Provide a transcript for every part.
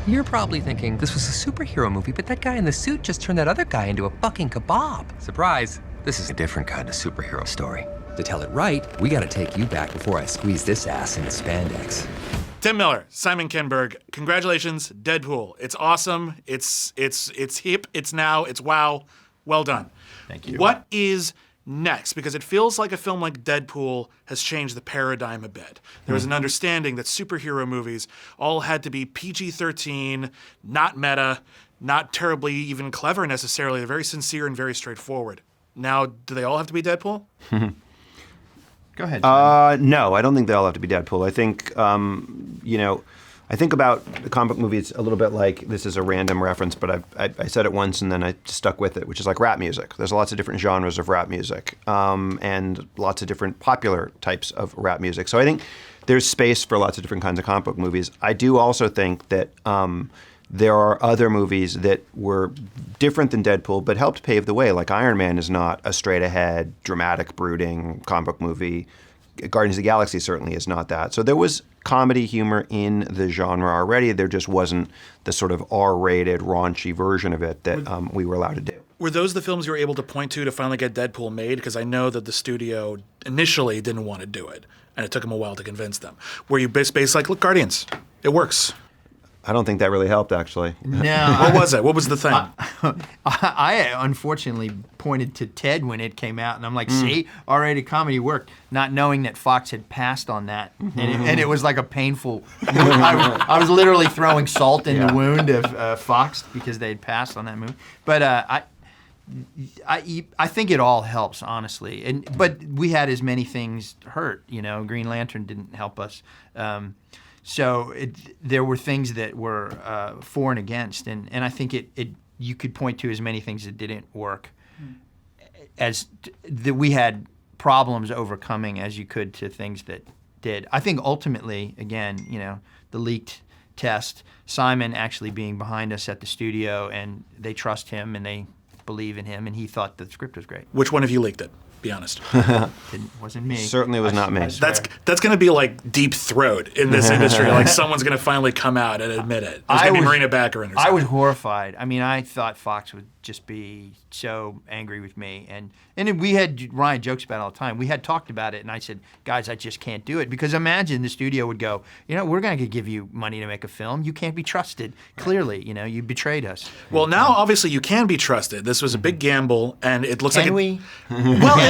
You're probably thinking this was a superhero movie, but that guy in the suit just turned that other guy into a fucking kebab. Surprise. This is a different kind of superhero story. To tell it right, we gotta take you back before I squeeze this ass into spandex. Tim Miller, Simon Kinberg, congratulations, Deadpool. It's awesome, it's hip, it's now, it's wow. Well done. Thank you. What is next? Because it feels like a film like Deadpool has changed the paradigm a bit. There was an understanding that superhero movies all had to be PG-13, not meta, not terribly even clever necessarily. They're very sincere and very straightforward. Now, do they all have to be Deadpool? Go ahead. No, I don't think they all have to be Deadpool. I think, I think about the comic book movie, it's a little bit like, this is a random reference, but I said it once and then I stuck with it, which is like rap music. There's lots of different genres of rap music and lots of different popular types of rap music. So I think there's space for lots of different kinds of comic book movies. I do also think that there are other movies that were different than Deadpool but helped pave the way. Like Iron Man is not a straight-ahead, dramatic, brooding comic book movie. Guardians of the Galaxy certainly is not that. So there was comedy humor in the genre already. There just wasn't the sort of R-rated, raunchy version of it that we were allowed to do. Were those the films you were able to point to finally get Deadpool made? Because I know that the studio initially didn't want to do it, and it took them a while to convince them. Were you based like, look, Guardians, it works? I don't think that really helped, actually. No. What was it? What was the thing? I unfortunately pointed to Ted when it came out, and I'm like, see, R-rated comedy worked, not knowing that Fox had passed on that. And it was like a painful, I was literally throwing salt in the wound of Fox because they had passed on that movie. But I think it all helps, honestly. But we had as many things hurt, Green Lantern didn't help us. So there were things that were for and against, and I think you could point to as many things that didn't work as that we had problems overcoming as you could to things that did. I think ultimately, again, the leaked test, Simon actually being behind us at the studio, and they trust him and they believe in him, and he thought the script was great. Which one of you leaked it? Be honest. It wasn't me. Certainly was not me. That's going to be like deep throat in this industry. Like someone's going to finally come out and admit it. There's going to be Marina Baccarin or something. I was horrified. I mean, I thought Fox would just be so angry with me. And we had, Ryan jokes about it all the time, we had talked about it, and I said, guys, I just can't do it. Because imagine the studio would go, we're going to give you money to make a film. You can't be trusted. Clearly, you betrayed us. Well, now obviously you can be trusted. This was a big gamble, and it looks Can like we? Well,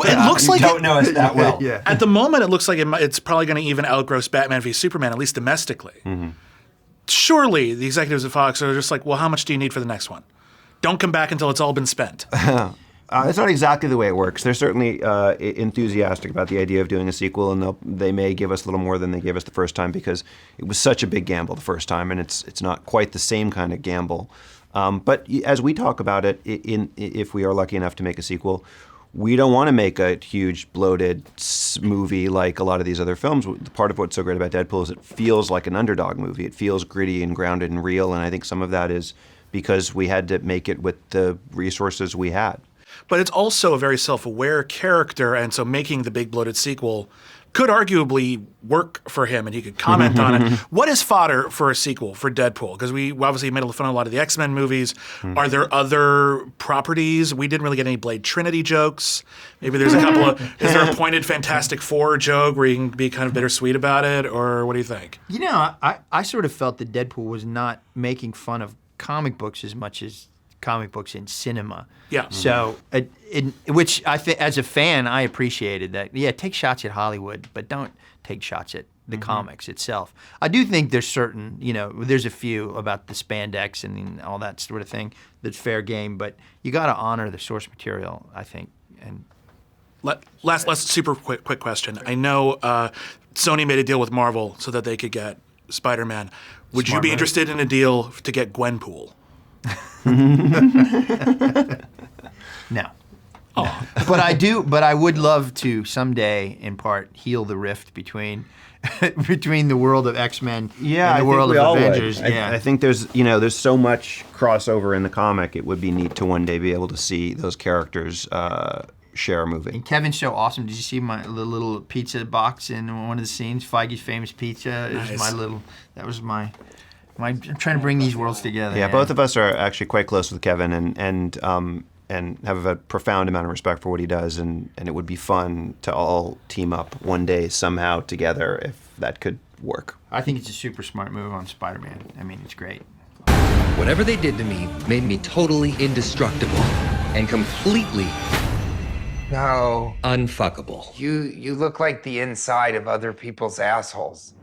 it looks like you don't know us that well. Yeah. At the moment, it looks like it's probably going to even outgross Batman v Superman, at least domestically. Surely the executives at Fox are just like, well, how much do you need for the next one? Don't come back until it's all been spent. It's not exactly the way it works. They're certainly enthusiastic about the idea of doing a sequel, and they may give us a little more than they gave us the first time because it was such a big gamble the first time, and it's not quite the same kind of gamble. But as we talk about it, if we are lucky enough to make a sequel, we don't want to make a huge, bloated movie like a lot of these other films. Part of what's so great about Deadpool is it feels like an underdog movie. It feels gritty and grounded and real, and I think some of that is because we had to make it with the resources we had. But it's also a very self-aware character, and so making the big bloated sequel could arguably work for him, and he could comment on it. What is fodder for a sequel for Deadpool? Because we obviously made fun of a lot of the X-Men movies. Are there other properties? We didn't really get any Blade Trinity jokes. Maybe there's a couple of, is there a pointed Fantastic Four joke where you can be kind of bittersweet about it, or what do you think? I sort of felt that Deadpool was not making fun of comic books as much as comic books in cinema. Yeah. So, which I think, as a fan, I appreciated that. Yeah, take shots at Hollywood, but don't take shots at the comics itself. I do think there's certain, there's a few about the spandex and all that sort of thing that's fair game, but you got to honor the source material, I think. And last super quick question. I know Sony made a deal with Marvel so that they could get Spider-Man. Would you be interested in a deal to get Gwenpool? No. Oh. But I would love to someday, in part, heal the rift between the world of X-Men and the world of Avengers. I think there's so much crossover in the comic. It would be neat to one day be able to see those characters share a movie. And Kevin's so awesome. Did you see the little pizza box in one of the scenes? Feige's famous pizza. It was that was my. I'm trying to bring these worlds together. Yeah, both of us are actually quite close with Kevin, and have a profound amount of respect for what he does, and it would be fun to all team up one day somehow together if that could work. I think it's a super smart move on Spider-Man. I mean, it's great. Whatever they did to me made me totally indestructible and completely No. unfuckable. You look like the inside of other people's assholes.